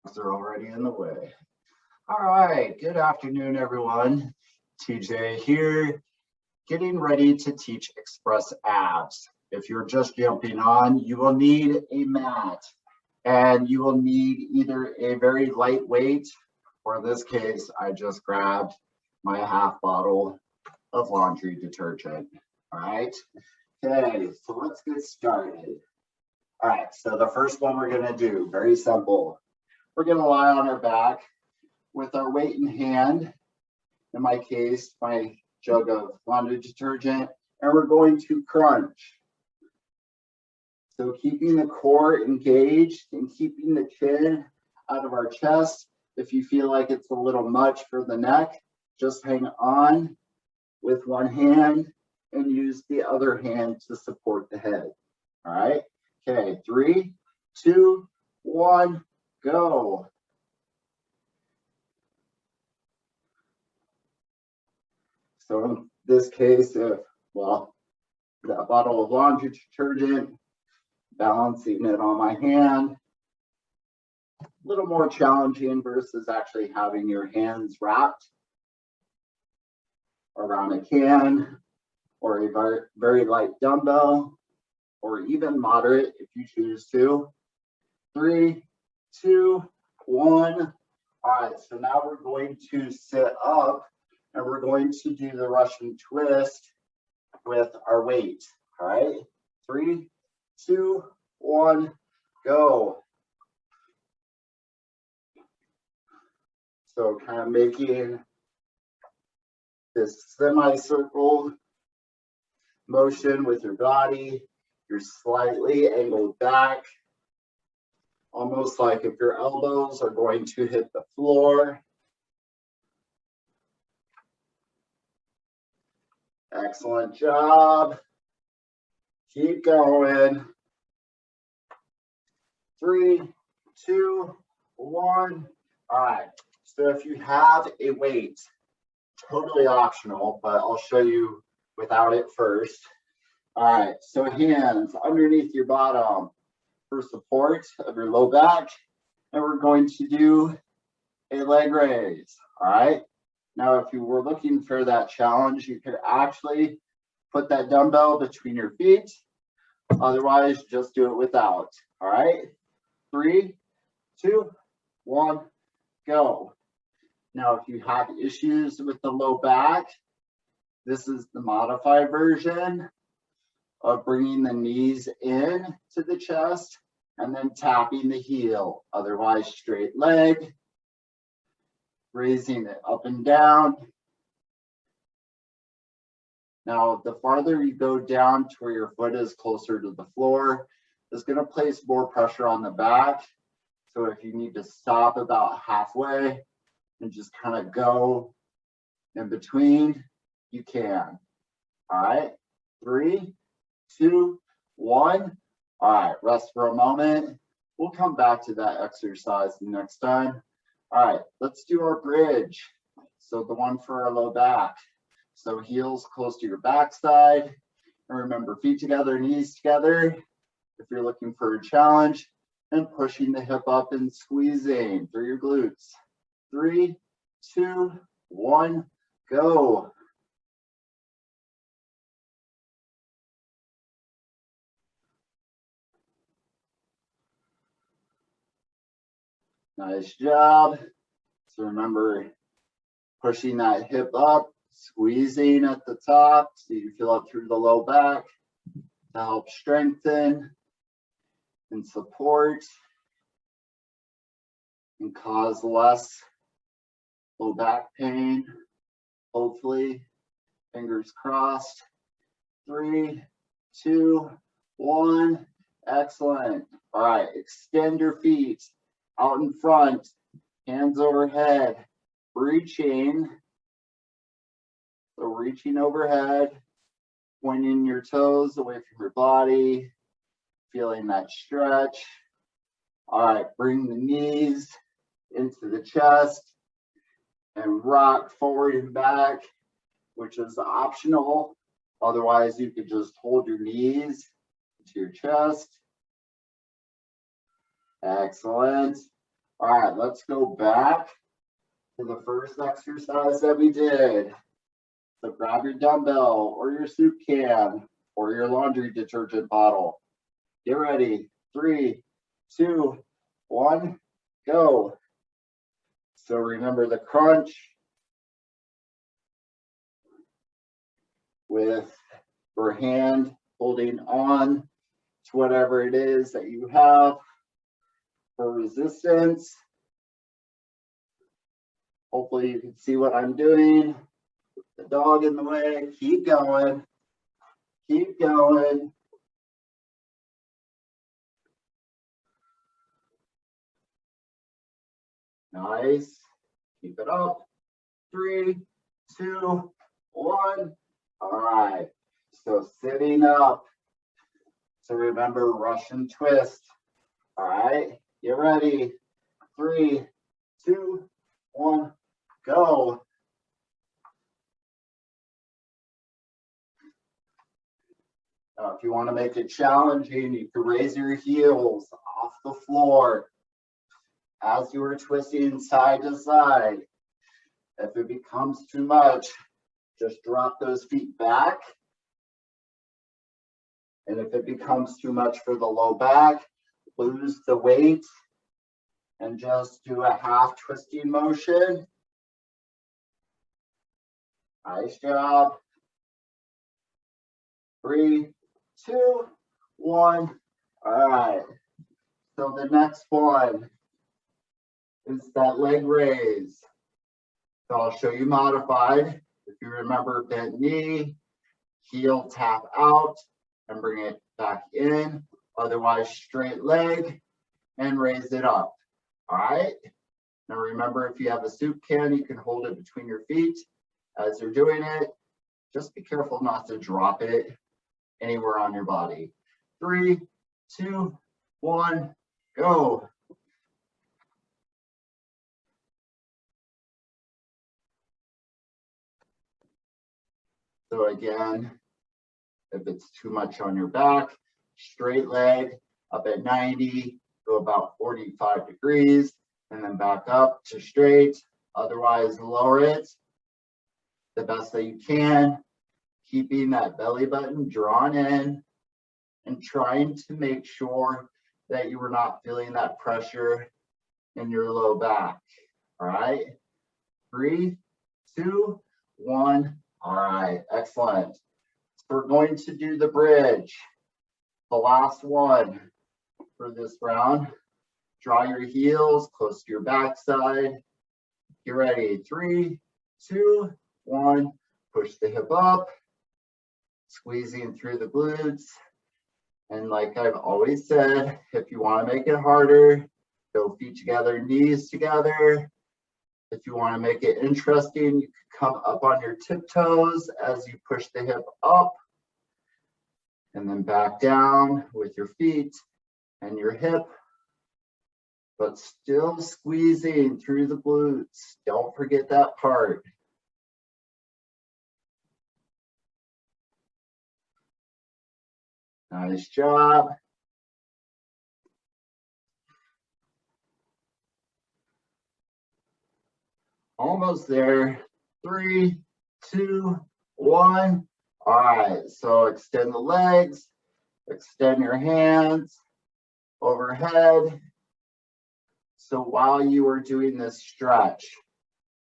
They're already in the way. All right, good afternoon, everyone. TJ here, getting ready to teach Express Abs. If you're just jumping on, you will need a mat and you will need either a very lightweight, or in this case, I just grabbed my half bottle of laundry detergent. All right, okay, so let's get started. All right, so the first one we're gonna do, very simple. We're gonna lie on our back with our weight in hand, in my case, my jug of laundry detergent, and we're going to crunch. So keeping the core engaged and keeping the chin out of our chest. If you feel like it's a little much for the neck, just hang on with one hand and use the other hand to support the head. All right, okay, 3, 2, 1, go. So in this case, that bottle of laundry detergent, balancing it on my hand, a little more challenging versus actually having your hands wrapped around a can or a very, very light dumbbell, or even moderate if you choose to. 3, 2, 1. All right, so now we're going to sit up and we're going to do the Russian twist with our weight. All right, 3, 2, 1, go. So kind of making this semicircle motion with your body. You're slightly angled back, almost like if your elbows are going to hit the floor. Excellent job. Keep going. 3, 2, 1. All right. So if you have a weight, totally optional, but I'll show you without it first. All right. So hands underneath your bottom for support of your low back. And we're going to do a leg raise. All right. Now, if you were looking for that challenge, you could actually put that dumbbell between your feet. Otherwise, just do it without. All right. 3, 2, 1, go. Now, if you have issues with the low back, this is the modified version of bringing the knees in to the chest and then tapping the heel. Otherwise, straight leg. Raising it up and down. Now, the farther you go down to where your foot is closer to the floor, it's going to place more pressure on the back. So if you need to stop about halfway and just kind of go in between, you can. All right, 3, 2, 1. All right, rest for a moment. We'll come back to that exercise next time. All right, let's do our bridge. So the one for our low back. So heels close to your backside. And remember, feet together, knees together. If you're looking for a challenge, and pushing the hip up and squeezing through your glutes. 3, 2, 1, go. Nice job. So remember, pushing that hip up, squeezing at the top so you feel up through the low back to help strengthen and support and cause less low back pain. Hopefully, fingers crossed. 3, 2, 1. Excellent. All right, extend your feet out in front, hands overhead, reaching. So reaching overhead, pointing your toes away from your body, feeling that stretch. All right, bring the knees into the chest and rock forward and back, which is optional. Otherwise, you could just hold your knees to your chest. Excellent. All right, let's go back to the first exercise that we did. So grab your dumbbell or your soup can or your laundry detergent bottle. Get ready. 3, 2, 1, go. So remember the crunch with your hand holding on to whatever it is that you have for resistance. Hopefully you can see what I'm doing. The dog in the way. Keep going. Keep going. Nice. Keep it up. 3, 2, 1. All right. So sitting up. So remember Russian twist. All right. Get ready. 3, 2, 1. Go. Now, if you want to make it challenging, you can raise your heels off the floor as you are twisting side to side. If it becomes too much, just drop those feet back. And if it becomes too much for the low back, lose the weight and just do a half twisting motion. Nice job. 3, 2, 1. All right. So the next one is that leg raise. So I'll show you modified. If you remember, bent knee, heel tap out and bring it back in. Otherwise, straight leg and raise it up. All right. Now remember, if you have a soup can, you can hold it between your feet as you're doing it. Just be careful not to drop it anywhere on your body. 3, 2, 1, go. So again, if it's too much on your back, straight leg up at 90, go about 45 degrees, and then back up to straight. Otherwise, lower it the best that you can, keeping that belly button drawn in and trying to make sure that you are not feeling that pressure in your low back. All right. 3, 2, 1. All right. Excellent. So we're going to do the bridge. The last one for this round. Draw your heels close to your backside. Get ready. 3, 2, 1. Push the hip up. Squeezing through the glutes. And like I've always said, if you want to make it harder, go feet together, knees together. If you want to make it interesting, you can come up on your tiptoes as you push the hip up. And then back down with your feet and your hip. But still squeezing through the glutes. Don't forget that part. Nice job. Almost there. 3, 2, 1. All right, so extend the legs, extend your hands overhead. So while you are doing this stretch,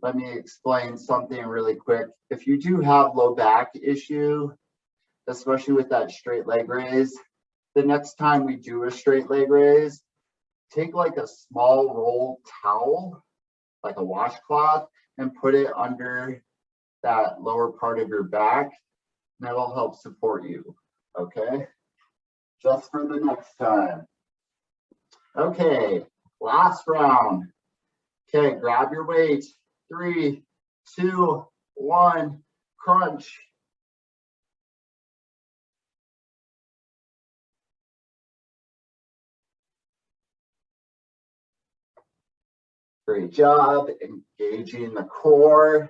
let me explain something really quick. If you do have low back issue, especially with that straight leg raise, the next time we do a straight leg raise, take like a small roll towel, like a washcloth, and put it under that lower part of your back. And that'll help support you, okay? Just for the next time. Okay, last round. Okay, grab your weight. 3, 2, 1, crunch. Great job engaging the core.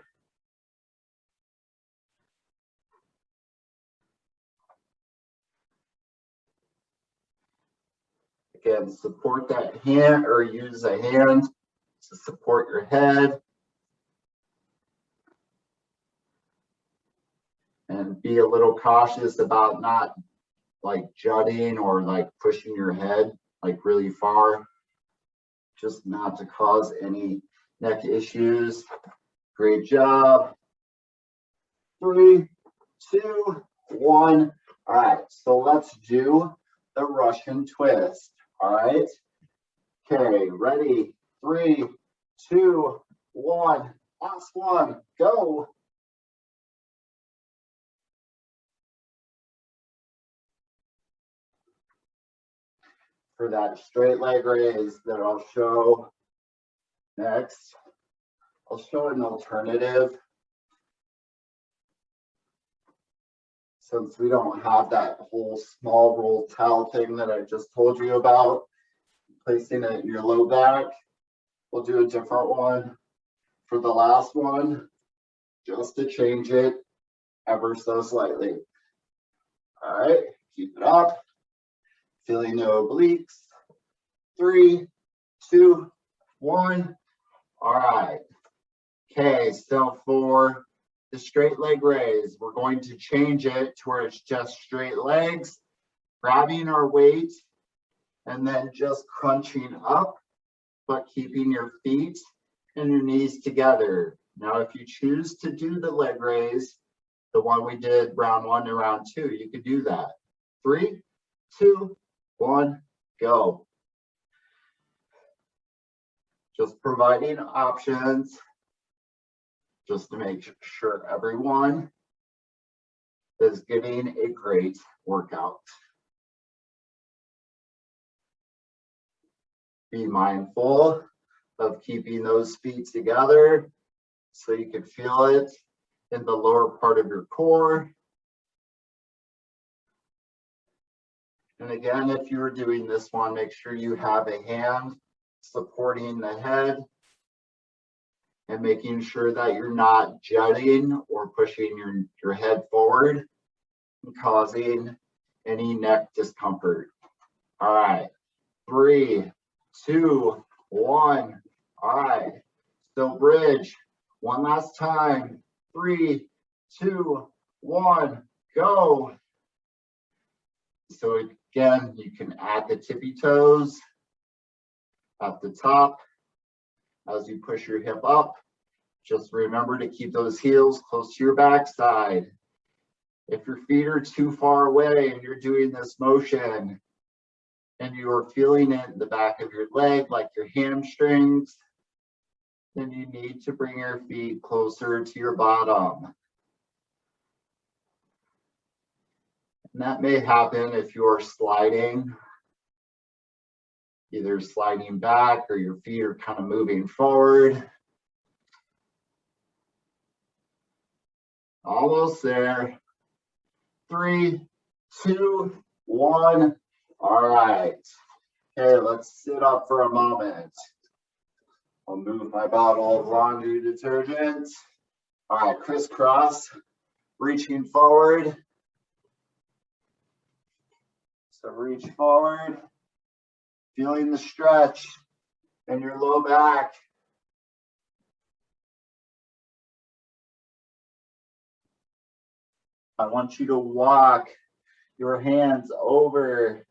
Again, support that hand or use a hand to support your head. And be a little cautious about not like jutting or like pushing your head like really far, just not to cause any neck issues. Great job. 3, 2, 1. All right, so let's do the Russian twist. All right. Okay, ready? 3, 2, 1. Last one. Go. For that straight leg raise that I'll show next, I'll show an alternative. Since we don't have that whole small roll towel thing that I just told you about, placing it in your low back, we'll do a different one for the last one, just to change it ever so slightly. All right, keep it up. Feeling the obliques. 3, 2, 1. All right. Okay, so for the straight leg raise, we're going to change it to where it's just straight legs, grabbing our weight, and then just crunching up, but keeping your feet and your knees together. Now, if you choose to do the leg raise, the one we did round 1 to round 2, you could do that. 3, 2, 1, go. Just providing options just to make sure everyone is getting a great workout. Be mindful of keeping those feet together so you can feel it in the lower part of your core. And again, if you're doing this one, make sure you have a hand supporting the head and making sure that you're not jutting or pushing your head forward and causing any neck discomfort. All right, 3, 2, 1. All right, still bridge. One last time. 3, 2, 1, go. So again, you can add the tippy toes at the top as you push your hip up. Just remember to keep those heels close to your backside. If your feet are too far away and you're doing this motion and you are feeling it in the back of your leg, like your hamstrings, then you need to bring your feet closer to your bottom. And that may happen if you're sliding, either sliding back or your feet are kind of moving forward. Almost there. 3, 2, 1. All right. Okay, let's sit up for a moment. I'll move my bottle of laundry detergent. All right, crisscross, reaching forward. So reach forward, feeling the stretch in your low back. I want you to walk your hands over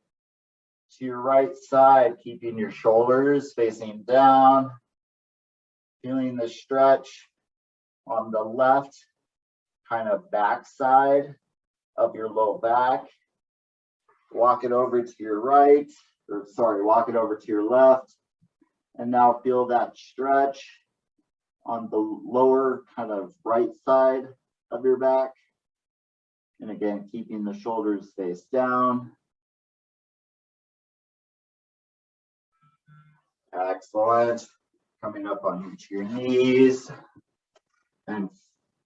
to your right side, keeping your shoulders facing down, feeling the stretch on the left, kind of back side of your low back. Walk it over to your right, or sorry, walk it over to your left. And now feel that stretch on the lower kind of right side of your back. And again, keeping the shoulders face down. Excellent. Coming up on each of your knees. And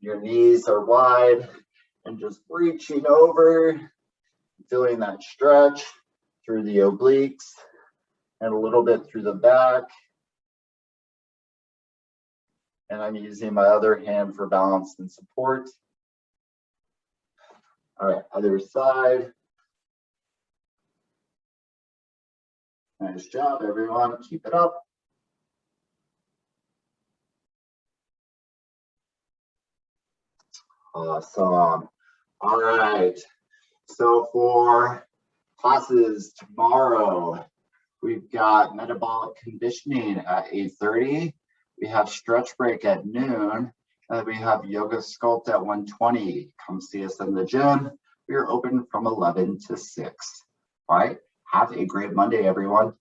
your knees are wide. And just reaching over, feeling that stretch through the obliques and a little bit through the back. And I'm using my other hand for balance and support. All right, other side. Nice job, everyone. Keep it up. Awesome. All right. So for classes tomorrow, we've got metabolic conditioning at 8:30. We have stretch break at noon. And we have yoga sculpt at 1:20. Come see us in the gym. We are open from 11 to 6. All right. Have a great Monday, everyone.